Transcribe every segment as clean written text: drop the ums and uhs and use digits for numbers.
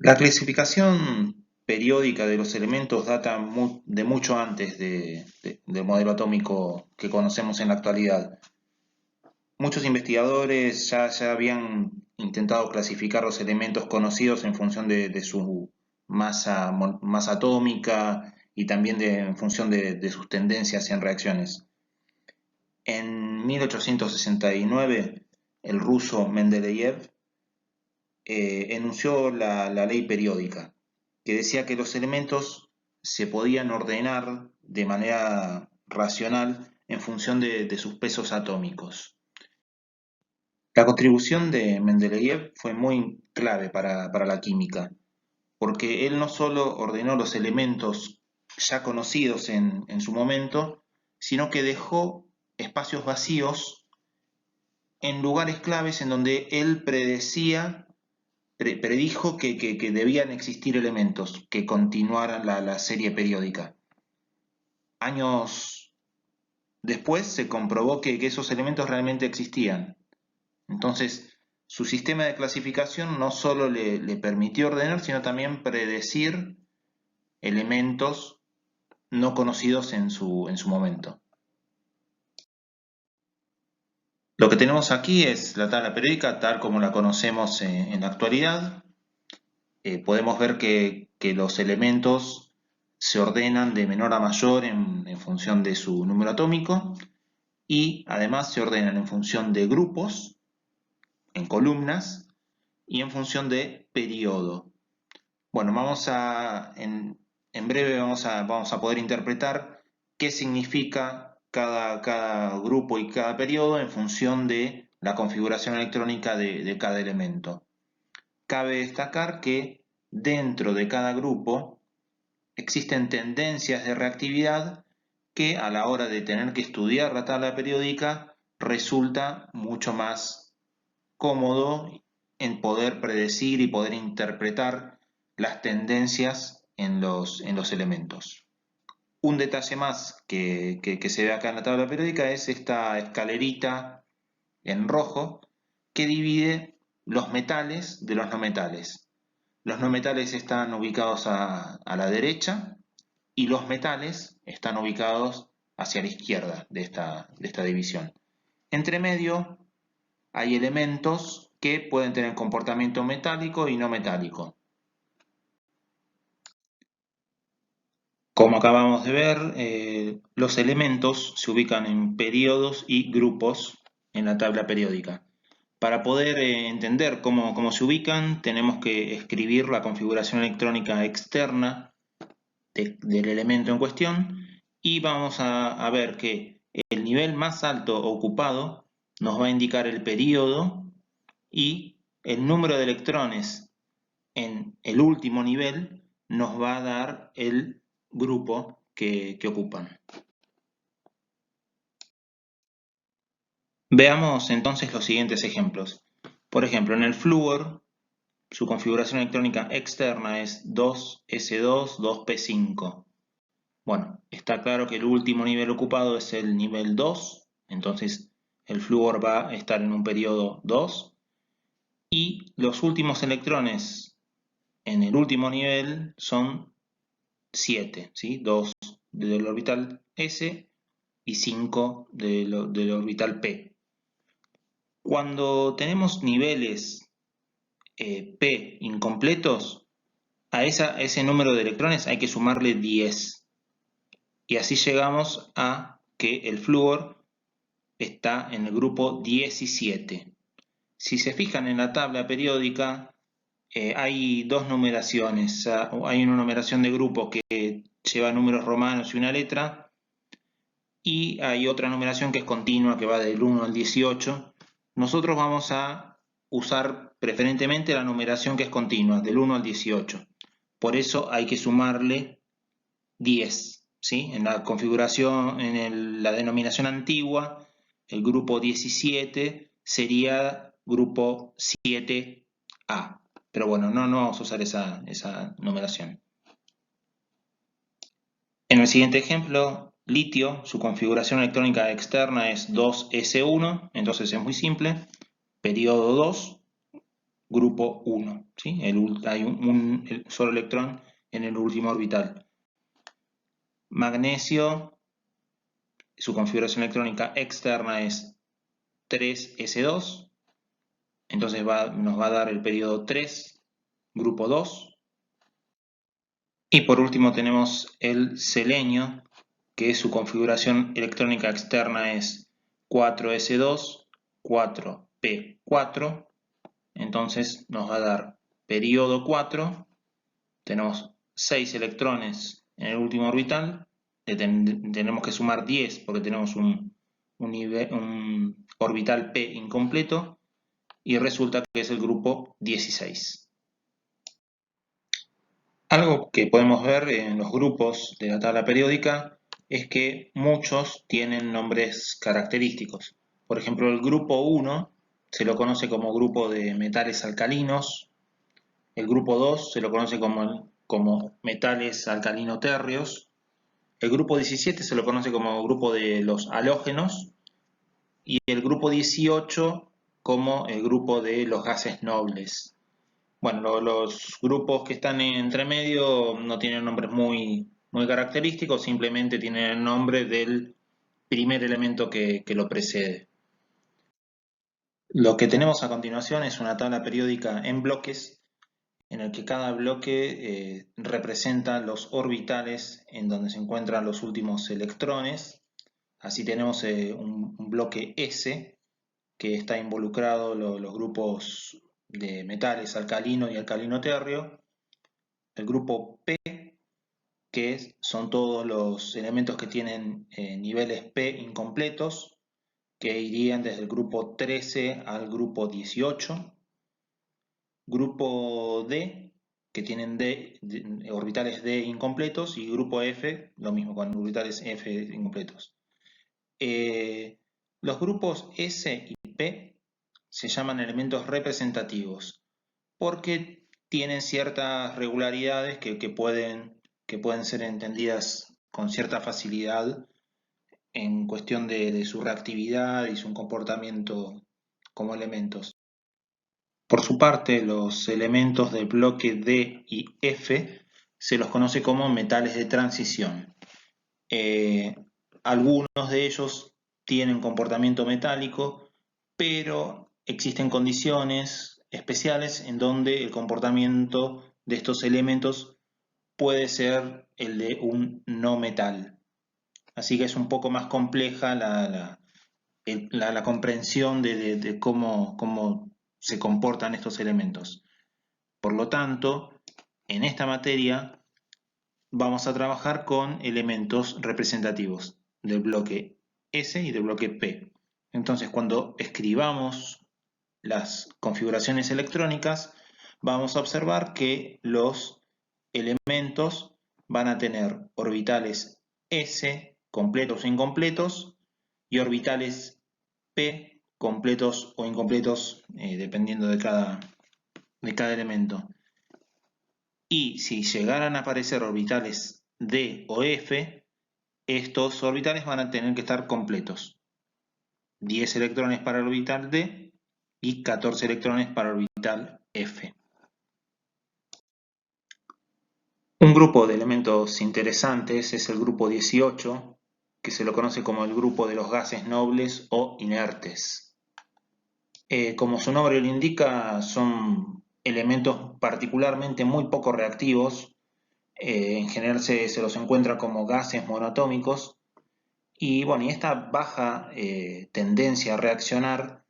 La clasificación periódica de los elementos data de mucho antes del modelo atómico que conocemos en la actualidad. Muchos investigadores ya habían intentado clasificar los elementos conocidos en función de su masa atómica y también en función de sus tendencias en reacciones. En 1869, el ruso Mendeleev enunció la ley periódica, que decía que los elementos se podían ordenar de manera racional en función de sus pesos atómicos. La contribución de Mendeleev fue muy clave para la química, porque él no solo ordenó los elementos ya conocidos en su momento, sino que dejó espacios vacíos en lugares claves en donde él predijo que debían existir elementos que continuaran la serie periódica. Años después se comprobó que esos elementos realmente existían. Entonces, su sistema de clasificación no solo le permitió ordenar, sino también predecir elementos no conocidos en su momento. Lo que tenemos aquí es la tabla periódica tal como la conocemos en la actualidad. Podemos ver que los elementos se ordenan de menor a mayor en función de su número atómico y además se ordenan en función de grupos, en columnas y en función de periodo. Bueno, en breve vamos a poder interpretar qué significa cada grupo y cada periodo en función de la configuración electrónica de cada elemento. Cabe destacar que dentro de cada grupo existen tendencias de reactividad que a la hora de tener que estudiar la tabla periódica resulta mucho más cómodo en poder predecir y poder interpretar las tendencias en los elementos. Un detalle más que se ve acá en la tabla periódica es esta escalerita en rojo que divide los metales de los no metales. Los no metales están ubicados a la derecha y los metales están ubicados hacia la izquierda de esta división. Entre medio hay elementos que pueden tener comportamiento metálico y no metálico. Como acabamos de ver, los elementos se ubican en periodos y grupos en la tabla periódica. Para poder entender cómo se ubican, tenemos que escribir la configuración electrónica externa del elemento en cuestión y vamos a ver que el nivel más alto ocupado nos va a indicar el periodo y el número de electrones en el último nivel nos va a dar el grupo que ocupan. Veamos entonces los siguientes ejemplos. Por ejemplo, en el flúor, su configuración electrónica externa es 2s2, 2p5. Bueno, está claro que el último nivel ocupado es el nivel 2, entonces el flúor va a estar en un periodo 2, y los últimos electrones en el último nivel son 7, ¿sí? 2 del orbital S y 5 del orbital P. Cuando tenemos niveles P incompletos, a ese número de electrones hay que sumarle 10. Y así llegamos a que el flúor está en el grupo 17. Si se fijan en la tabla periódica, hay dos numeraciones. Hay una numeración de grupo que lleva números romanos y una letra, y hay otra numeración que es continua, que va del 1 al 18. Nosotros vamos a usar preferentemente la numeración que es continua, del 1 al 18. Por eso hay que sumarle 10. ¿Sí? En la configuración, la denominación antigua, el grupo 17 sería grupo 7A. Pero bueno, no vamos a usar esa numeración. En el siguiente ejemplo, litio, su configuración electrónica externa es 2s1, entonces es muy simple. Periodo 2, grupo 1, ¿sí? Hay un solo electrón en el último orbital. Magnesio, su configuración electrónica externa es 3s2, entonces nos va a dar el periodo 3, grupo 2. Y por último tenemos el selenio, que su configuración electrónica externa es 4s2, 4p4, entonces nos va a dar periodo 4, tenemos 6 electrones en el último orbital, tenemos que sumar 10 porque tenemos un orbital p incompleto, y resulta que es el grupo 16. Algo que podemos ver en los grupos de la tabla periódica es que muchos tienen nombres característicos. Por ejemplo, el grupo 1 se lo conoce como grupo de metales alcalinos, el grupo 2 se lo conoce como metales alcalino-térreos, el grupo 17 se lo conoce como grupo de los halógenos y el grupo 18 como el grupo de los gases nobles. Bueno, los grupos que están entre medio no tienen nombres muy característicos, simplemente tienen el nombre del primer elemento que lo precede. Lo que tenemos a continuación es una tabla periódica en bloques, en el que cada bloque representa los orbitales en donde se encuentran los últimos electrones. Así tenemos un bloque S, que está involucrado los grupos de metales alcalino y alcalino-térreo, el grupo P, que son todos los elementos que tienen niveles P incompletos, que irían desde el grupo 13 al grupo 18, grupo D, que tienen orbitales D incompletos, y grupo F, lo mismo con orbitales F incompletos. Los grupos S y P se llaman elementos representativos porque tienen ciertas regularidades que pueden ser entendidas con cierta facilidad en cuestión de su reactividad y su comportamiento como elementos. Por su parte, los elementos del bloque D y F se los conoce como metales de transición. Algunos de ellos tienen comportamiento metálico, pero existen condiciones especiales en donde el comportamiento de estos elementos puede ser el de un no metal. Así que es un poco más compleja la comprensión de cómo se comportan estos elementos. Por lo tanto, en esta materia vamos a trabajar con elementos representativos del bloque S y del bloque P. Entonces, cuando escribamos las configuraciones electrónicas, vamos a observar que los elementos van a tener orbitales S completos o incompletos y orbitales P completos o incompletos, dependiendo de cada elemento. Y si llegaran a aparecer orbitales D o F, estos orbitales van a tener que estar completos. 10 electrones para el orbital D y 14 electrones para el orbital F. Un grupo de elementos interesantes es el grupo 18, que se lo conoce como el grupo de los gases nobles o inertes. Como su nombre lo indica, son elementos particularmente muy poco reactivos. En general se los encuentra como gases monoatómicos. Y bueno, y esta baja tendencia a reaccionar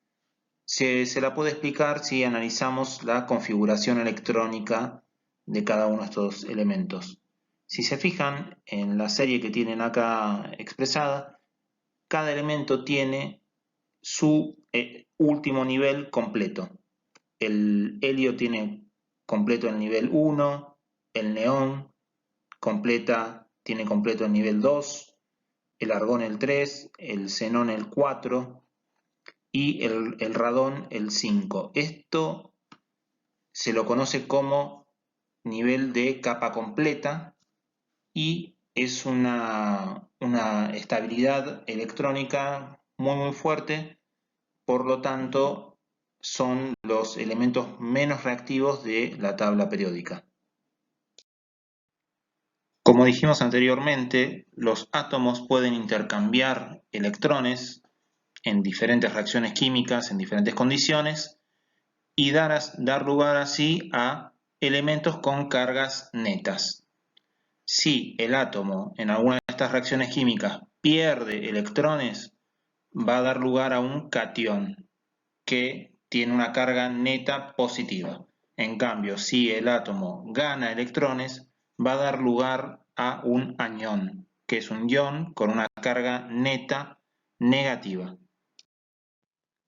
se la puede explicar si analizamos la configuración electrónica de cada uno de estos elementos. Si se fijan en la serie que tienen acá expresada, cada elemento tiene su último nivel completo. El helio tiene completo el nivel 1, el neón tiene completo el nivel 2, el argón el 3, el xenón el 4 y el radón el 5. Esto se lo conoce como nivel de capa completa y es una estabilidad electrónica muy fuerte, por lo tanto son los elementos menos reactivos de la tabla periódica. Como dijimos anteriormente, los átomos pueden intercambiar electrones en diferentes reacciones químicas, en diferentes condiciones, y dar lugar así a elementos con cargas netas. Si el átomo en alguna de estas reacciones químicas pierde electrones, va a dar lugar a un catión que tiene una carga neta positiva. En cambio, si el átomo gana electrones, va a dar lugar a un anión, que es un ion con una carga neta negativa.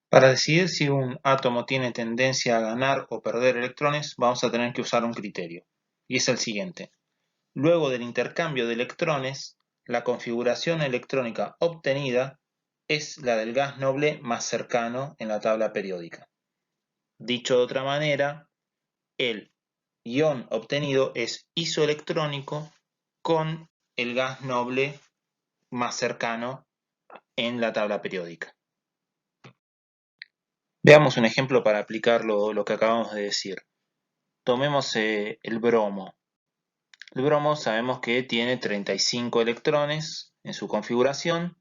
Para decidir si un átomo tiene tendencia a ganar o perder electrones, vamos a tener que usar un criterio, y es el siguiente. Luego del intercambio de electrones, la configuración electrónica obtenida es la del gas noble más cercano en la tabla periódica. Dicho de otra manera, el ion obtenido es isoelectrónico con el gas noble más cercano en la tabla periódica. Veamos un ejemplo para aplicar lo que acabamos de decir. Tomemos el bromo. El bromo sabemos que tiene 35 electrones en su configuración.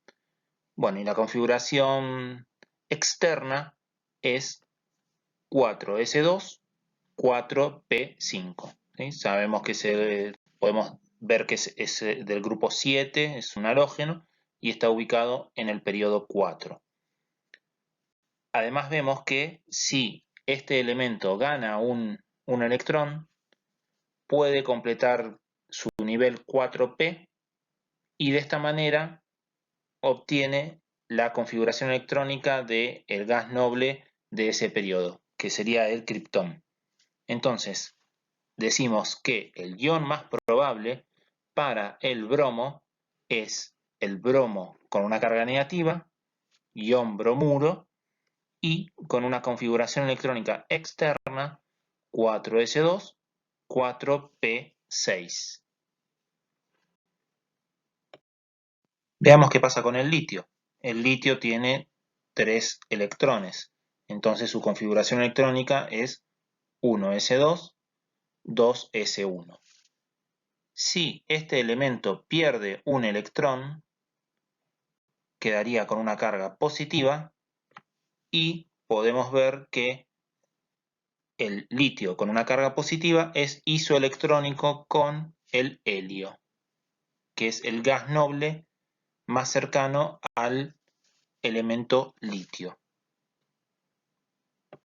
Bueno, y la configuración externa es 4s2, 4p5. ¿Sí? Sabemos que podemos ver que es del grupo 7, es un halógeno, y está ubicado en el periodo 4. Además vemos que si este elemento gana un electrón, puede completar su nivel 4p y de esta manera obtiene la configuración electrónica del gas noble de ese periodo, que sería el criptón. Entonces, decimos que el ion más probable para el bromo es el bromo con una carga negativa, ion bromuro, y con una configuración electrónica externa 4s2, 4p6. Veamos qué pasa con el litio. El litio tiene 3 electrones, entonces su configuración electrónica es 1s2, 2s1. Si este elemento pierde un electrón, quedaría con una carga positiva y podemos ver que el litio con una carga positiva es isoelectrónico con el helio, que es el gas noble más cercano al elemento litio.